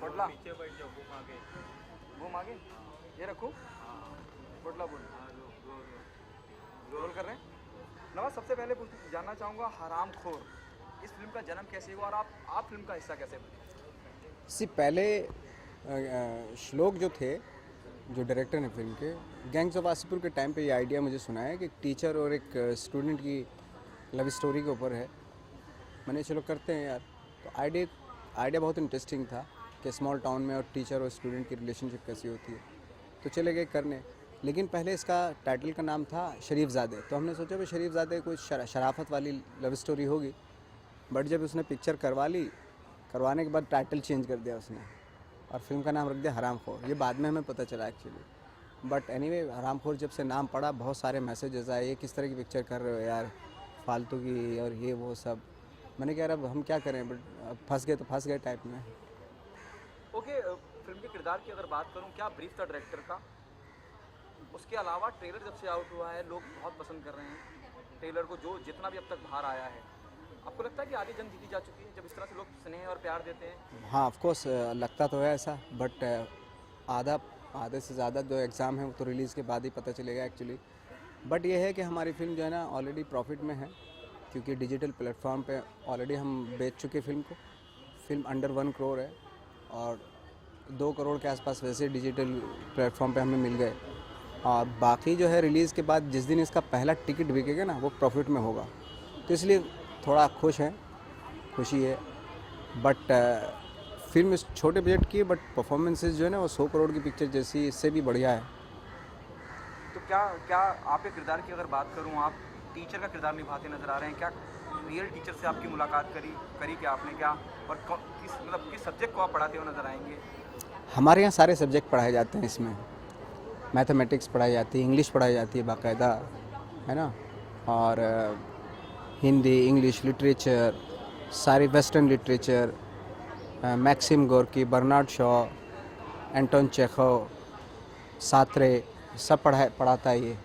पोटला नीचे बैठ जाओ, घूम आगे। घूम आगे, ये रखूँ? पोटला बोल रोल कर रहे हैं। नवाज, सबसे पहले जानना चाहूँगा हरामखोर इस फिल्म का जन्म कैसे हुआ और आप फिल्म का हिस्सा कैसे बने? इससे पहले श्लोक जो थे, जो डायरेक्टर हैं फिल्म के, गैंग्स ऑफ वासेपुर के टाइम पे ये आइडिया मुझे सुना है कि एक टीचर और एक स्टूडेंट की लव स्टोरी के ऊपर है। मैंने चलो करते हैं यार। तो आइडिया बहुत इंटरेस्टिंग था कि स्मॉल टाउन में और टीचर और स्टूडेंट की रिलेशनशिप कैसी होती है। तो चले गए करने, लेकिन पहले इसका टाइटल का नाम था शरीफजादे। तो हमने सोचा भाई शरीफजादे कोई शराफत वाली लव स्टोरी होगी, बट जब उसने पिक्चर करवाने के बाद टाइटल चेंज कर दिया उसने और फिल्म का नाम रख दिया हरामखोर। ये बाद में हमें पता चला एक्चुअली, बट एनीवे हरामखोर जब से नाम पड़ा बहुत सारे मैसेजेस आए, ये किस तरह की पिक्चर कर रहे हो यार, फालतू की और ये वो सब। मैंने कहा अब हम क्या करें, बट अब फंस गए तो फंस गए टाइप में। ओके, फिल्म के किरदार की अगर बात करूं, क्या ब्रीफ था डायरेक्टर का? उसके अलावा ट्रेलर जब से आउट हुआ है लोग बहुत पसंद कर रहे हैं ट्रेलर को, जो जितना भी अब तक बाहर आया है। आपको लगता है कि आधी जंग जीती जा चुकी है जब इस तरह से लोग स्नेह और प्यार देते हैं? हाँ ऑफ कोर्स लगता तो है ऐसा, बट आधे से ज़्यादा जो एग्ज़ाम है वो तो रिलीज़ के बाद ही पता चलेगा एक्चुअली। बट ये है कि हमारी फिल्म जो है ना ऑलरेडी प्रॉफिट में है, क्योंकि डिजिटल प्लेटफॉर्म पे ऑलरेडी हम बेच चुके फिल्म को। फिल्म अंडर 1 करोड़ है और 2 करोड़ के आसपास वैसे डिजिटल प्लेटफॉर्म पे हमें मिल गए। और बाकी जो है रिलीज़ के बाद जिस दिन इसका पहला टिकट बिकेगा ना वो प्रॉफिट में होगा, तो इसलिए थोड़ा खुशी है। बट फिल्म इस छोटे बजट की है, बट परफॉर्मेंसेस जो है ना वो 100 करोड़ की पिक्चर जैसी, इससे भी बढ़िया है। तो क्या आपके किरदार की अगर बात करूं, आप टीचर का किरदार निभाते नजर आ रहे हैं? क्या रियल टीचर से आपकी मुलाकात करी क्या आपने? क्या और किस सब्जेक्ट को आप पढ़ाते हुए नजर आएंगे? हमारे यहाँ सारे सब्जेक्ट पढ़ाए जाते हैं इसमें। मैथमेटिक्स पढ़ाई जाती है, इंग्लिश पढ़ाई जाती है बाकायदा, है ना, और हिंदी, इंग्लिश, लिटरेचर, सारी western literature, Maxim Gorky, Bernard Shaw, Anton Chekhov, Sartre, सब पढ़ाता है ये।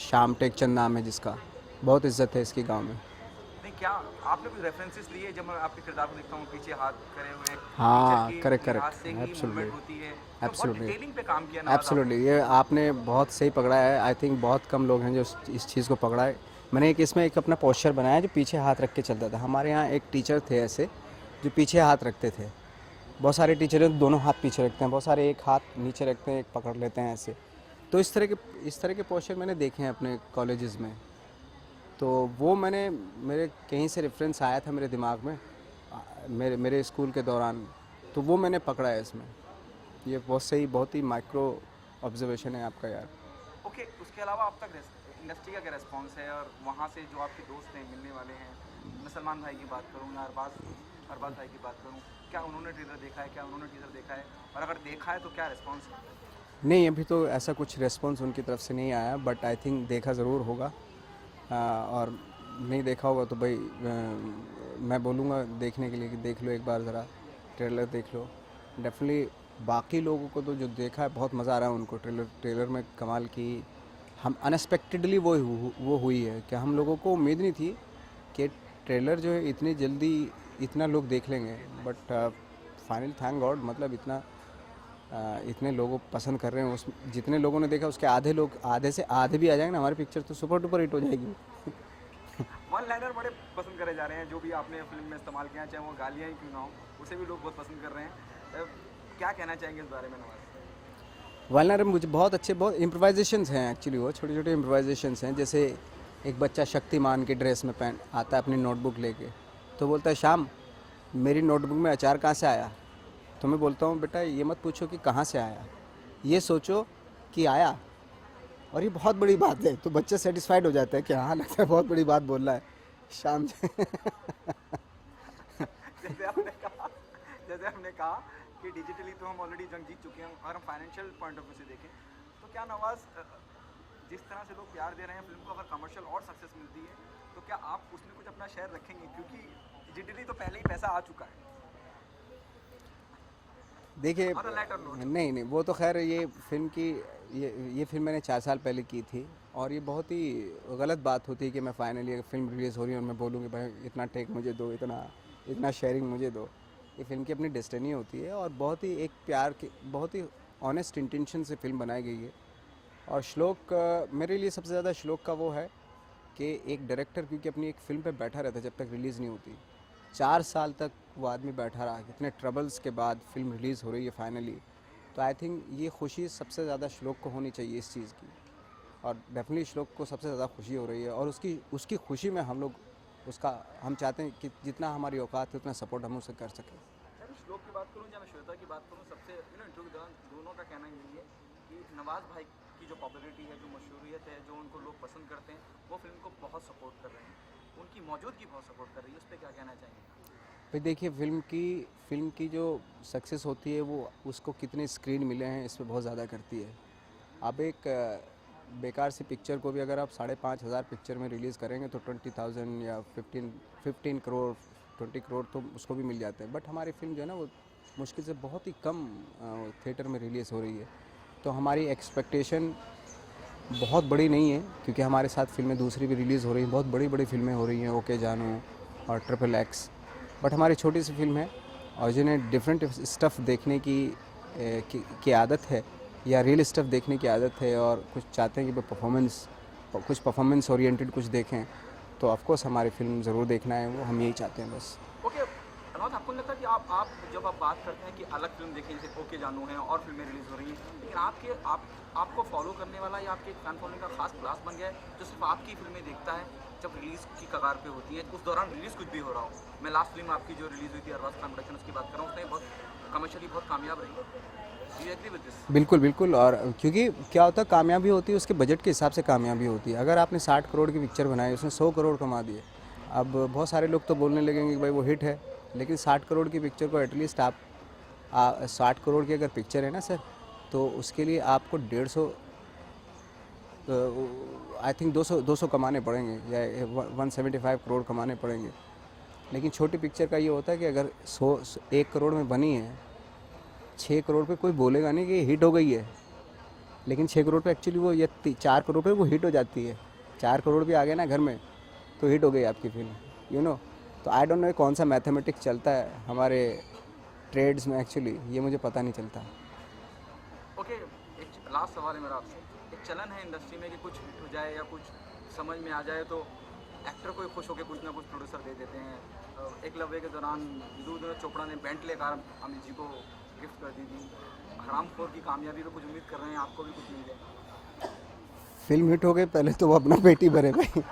श्याम टेकचंद नाम है जिसका, बहुत इज्जत है इसकी गांव में। नहीं, क्या आपने कोई रेफरेंसेस लिए? जब मैं आपके किरदार को देखता हूँ पीछे हाथ करे हुए, हाँ टीचर करेक्ट की हाथ से ही एब्सोल्युटली मूवमेंट होती है, तो बहुत एब्सोल्युटली डिटेलिंग पे काम किया नवाज आपने। एब्सोल्युटली, ये आपने बहुत सही पकड़ा है। आई थिंक बहुत कम लोग हैं जो इस चीज़ को पकड़ा है। मैंने इसमें एक अपना पोस्चर बनाया जो पीछे हाथ रख के चलता था। हमारे यहाँ एक टीचर थे ऐसे जो पीछे हाथ रखते थे। बहुत सारे टीचर हैं दोनों हाथ पीछे रखते हैं, बहुत सारे एक हाथ नीचे रखते हैं, एक पकड़ लेते हैं ऐसे। तो इस तरह के पोस्चर मैंने देखे हैं अपने कॉलेजेस में। तो वो मेरे कहीं से रेफरेंस आया था मेरे दिमाग में मेरे स्कूल के दौरान, तो वो मैंने पकड़ा है इसमें। ये बहुत सही, बहुत ही माइक्रो ऑब्जर्वेशन है आपका यार। ओके, उसके अलावा अब तक इंडस्ट्री का क्या रेस्पॉन्स है? और वहाँ से जो आपके दोस्त हैं मिलने वाले हैं, मैं सलमान भाई की बात करूँ या अरबाज भाई की बात करूँ, क्या उन्होंने ट्रेलर देखा है? क्या उन्होंने टीजर देखा है? और अगर देखा है तो क्या रिस्पॉन्स है? नहीं, अभी तो ऐसा कुछ रिस्पॉन्स उनकी तरफ से नहीं आया, बट आई थिंक देखा ज़रूर होगा। और नहीं देखा होगा तो भाई मैं बोलूँगा देखने के लिए कि देख लो एक बार ज़रा, ट्रेलर देख लो डेफिनेटली। बाकी लोगों को तो जो देखा है बहुत मज़ा आ रहा है उनको। ट्रेलर में कमाल की, हम अनएक्सपेक्टेडली वो हुई है कि हम लोगों को उम्मीद नहीं थी कि ट्रेलर जो है इतनी जल्दी इतना लोग देख लेंगे। बट फाइनल थैंक गॉड, मतलब इतने लोगों पसंद कर रहे हैं। उस जितने लोगों ने देखा उसके आधे से आधे भी आ जाएंगे ना, हमारी पिक्चर तो सुपर डुपर हिट हो जाएगी। वन लाइनर बड़े पसंद करे जा रहे हैं जो भी आपने फिल्म में इस्तेमाल किया, चाहे वो गालियाँ ही क्यों ना हो, उसे भी लोग बहुत पसंद कर रहे हैं। क्या कहना चाहेंगे इस बारे में नवाज? वालनर मुझे बहुत अच्छे, बहुत इम्प्रोवाइजेशंस हैं एक्चुअली। वो छोटे छोटे इम्प्रोवाइजेशंस हैं। जैसे एक बच्चा शक्तिमान की ड्रेस में पहन आता है अपनी नोटबुक लेके, तो बोलता है श्याम मेरी नोटबुक में अचार कहाँ से आया? तो मैं बोलता हूँ बेटा ये मत पूछो कि कहाँ से आया, ये सोचो कि आया। और ये बहुत बड़ी बात है, तो बच्चा सेटिस्फाइड हो जाता है कि हाँ लगता है बहुत बड़ी बात बोल रहा है शाम से। जैसे आपने कहा कि डिजिटली तो हम ऑलरेडी जंग जीत चुके हैं, और हम फाइनेंशियल पॉइंट ऑफ व्यू से देखें तो क्या नवाज, जिस तरह से लोग प्यार दे रहे हैं फिल्म को, अगर कमर्शियल और सक्सेस मिलती है तो क्या आप उसमें कुछ अपना शेयर रखेंगे? क्योंकि डिजिटली तो पहले ही पैसा आ चुका है। देखिए On a lighter note. नहीं वो तो खैर ये फिल्म की ये फिल्म मैंने 4 साल पहले की थी, और ये बहुत ही गलत बात होती है कि मैं फाइनली फिल्म रिलीज़ हो रही है और मैं बोलूँ कि भाई इतना टेक मुझे दो, इतना शेयरिंग मुझे दो। ये फिल्म की अपनी डेस्टिनी होती है और बहुत ही एक प्यार के बहुत ही ऑनेस्ट इंटेंशन से फिल्म बनाई गई है। और श्लोक मेरे लिए सबसे ज़्यादा श्लोक का वो है कि एक डायरेक्टर क्योंकि अपनी एक फ़िल्म पे बैठा रहता है जब तक रिलीज़ नहीं होती, 4 साल तक वो आदमी बैठा रहा, इतने ट्रबल्स के बाद फिल्म रिलीज़ हो रही है फाइनली। तो आई थिंक ये खुशी सबसे ज़्यादा श्लोक को होनी चाहिए इस चीज़ की, और डेफिनेटली श्लोक को सबसे ज़्यादा खुशी हो रही है और उसकी उसकी खुशी में हम लोग उसका हम चाहते हैं कि जितना हमारी औकात है उतना सपोर्ट हम उसे कर सकें। चाहे मैं श्लोक की बात करूँ या मैं श्वेता की बात करूँ, सबसे इंटरव्यू के दौरान दोनों का कहना यही है कि नवाज़ भाई की जो पॉपुलैरिटी है, जो मशहूरियत है, जो उनको लोग पसंद करते हैं, वो फिल्म को बहुत सपोर्ट कर रहे हैं, उनकी मौजूदगी बहुत सपोर्ट कर रही है। उस पर क्या कहना चाहेंगे? फिर देखिए फिल्म की जो सक्सेस होती है वो उसको कितने स्क्रीन मिले हैं इस पे बहुत ज़्यादा करती है। अब एक बेकार सी पिक्चर को भी अगर आप 5,500 पिक्चर में रिलीज़ करेंगे तो 20,000 या 15 करोड़ 20 करोड़ तो उसको भी मिल जाते हैं। बट हमारी फिल्म जो है ना वो मुश्किल से बहुत ही कम थिएटर में रिलीज़ हो रही है, तो हमारी एक्सपेक्टेशन बहुत बड़ी नहीं है क्योंकि हमारे साथ फिल्में दूसरी भी रिलीज़ हो रही हैं, बहुत बड़ी बड़ी फिल्में हो रही हैं, ओके जानू और ट्रिपल एक्स। बट हमारी छोटी सी फिल्म है और जिन्हें डिफरेंट स्टफ़ देखने की आदत है या रियल स्टफ़ देखने की आदत है और कुछ चाहते हैं कि कुछ परफॉर्मेंस ओरिएंटेड कुछ देखें, तो ऑफकोर्स हमारी फिल्म ज़रूर देखना है, वो हम यही चाहते हैं बस। ओके अनौत, आपको नहीं लगता कि आप जब आप बात करते हैं कि अलग फिल्म देखें, जैसे ओके जानू है और फिल्में रिलीज़ हो रही हैं, लेकिन आपको फॉलो करने वाला या आपके फैन फॉलोइंग का खास क्लास बन गया है जो सिर्फ आपकी फिल्में देखता है जब रिलीज़ की कगार पे होती है, उस दौरान रिलीज़ कुछ भी हो रहा हो? मैं लास्ट फिल्म आपकी जो रिलीज़ हुई थी अरबाज खान प्रोडक्शन, उसकी बात कर रहा हूँ, उसने बहुत कमर्शियली बहुत कामयाब रही। Do you agree with this? बिल्कुल बिल्कुल, और क्योंकि क्या होता है कामयाबी होती है उसके बजट के हिसाब से कामयाबी होती है। अगर आपने 60 करोड़ की पिक्चर बनाई उसने 100 करोड़ कमा दिए, अब बहुत सारे लोग तो बोलने लगेंगे कि भाई वो हिट है, लेकिन 60 करोड़ की पिक्चर को एटलीस्ट आप 60 करोड़ की अगर पिक्चर है ना सर, तो उसके लिए आपको 150 आई थिंक 200 कमाने पड़ेंगे या 175 करोड़ कमाने पड़ेंगे। लेकिन छोटी पिक्चर का ये होता है कि अगर 1 करोड़ में बनी है, 6 करोड़ पे कोई बोलेगा नहीं कि हिट हो गई है, लेकिन 6 करोड़ पे एक्चुअली वो ये 4 करोड़ पे वो हिट हो जाती है। 4 करोड़ भी आ गए ना घर में तो हिट हो गई आपकी फिल्म, यू नो। तो आई डोंट नो कौन सा मैथमेटिक्स चलता है हमारे ट्रेड्स में, एक्चुअली ये मुझे पता नहीं चलता। ओके, एक लास्ट सवाल है मेरा आपसे। एक चलन है इंडस्ट्री में कि कुछ हिट हो जाए या कुछ समझ में आ जाए तो एक्टर को ही खुश होकर कुछ ना कुछ प्रोड्यूसर दे देते हैं। एक लव्य के दौरान विदुर चोपड़ा ने बेंटले कार अमित जी को गिफ्ट कर दी थी। हरामखोर की कामयाबी पे कुछ उम्मीद कर रहे हैं आपको भी कुछ मिल जाए? फिल्म हिट हो गई पहले तो वो अपना पेट ही भरे भाई,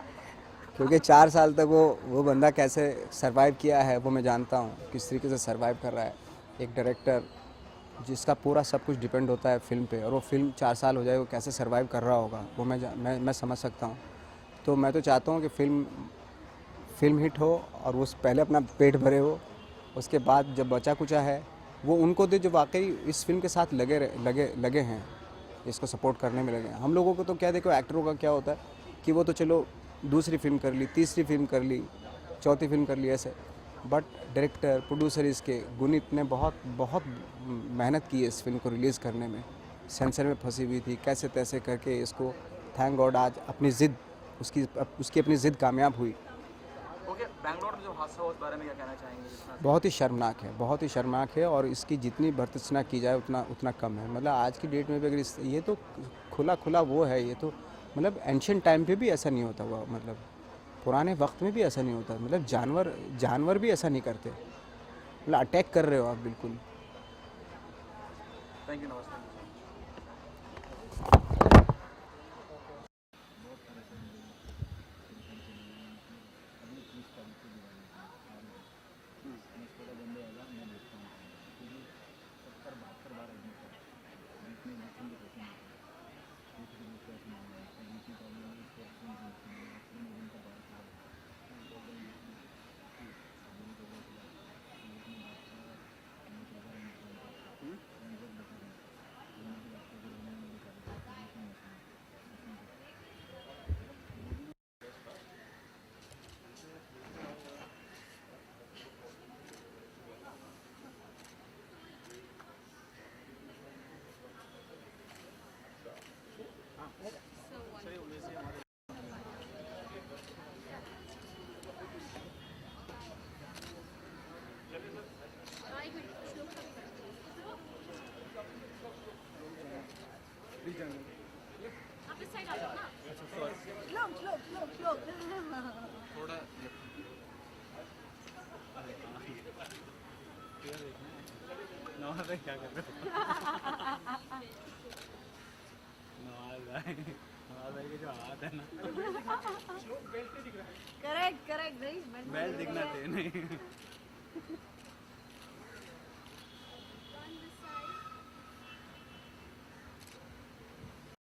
क्योंकि 4 साल तक वो बंदा कैसे सरवाइव किया है वो मैं जानता हूँ, किस तरीके से सरवाइव कर रहा है एक डायरेक्टर जिसका पूरा सब कुछ डिपेंड होता है फिल्म पे, और वो फिल्म 4 साल हो जाए वो कैसे सरवाइव कर रहा होगा वो मैं समझ सकता हूँ। तो मैं तो चाहता हूँ कि फिल्म हिट हो और वो पहले अपना पेट भरे हो, उसके बाद जब बचा कुचा है वो उनको दे जो वाकई इस फिल्म के साथ लगे हैं, इसको सपोर्ट करने में लगे हैं। हम लोगों को तो क्या, देखो एक्टरों का क्या होता है कि वो तो चलो दूसरी फिल्म कर ली, तीसरी फिल्म कर ली, चौथी फिल्म कर ली ऐसे, बट डायरेक्टर प्रोड्यूसर इसके गुनीत ने बहुत बहुत मेहनत की है इस फिल्म को रिलीज़ करने में। सेंसर में फंसी हुई थी, कैसे तैसे करके इसको थैंक गॉड आज अपनी ज़िद उसकी अपनी ज़िद कामयाब हुई। ओके, बैंगलोर में जो हादसा हुआ उस बारे में क्या कहना चाहेंगे? जितना बहुत ही शर्मनाक है, बहुत ही शर्मनाक है, और इसकी जितनी भर्त्सना की जाए उतना कम है। मतलब आज की डेट में भी अगर ये तो खुला वो है, ये तो मतलब एंशियंट टाइम पे भी ऐसा नहीं होता हुआ, मतलब पुराने वक्त में भी ऐसा नहीं होता, मतलब जानवर भी ऐसा नहीं करते, मतलब अटैक कर रहे हो आप बिल्कुल। थैंक यू, नमस्ते। आप इस साइड आ जाओ ना। श्लोक थोड़ा नवाज भाई क्या कर रहे हो? नवाज भाई के जो हाथ है ना, करेक्ट करेक्ट नहीं बैल दिखना चाहिए नहीं।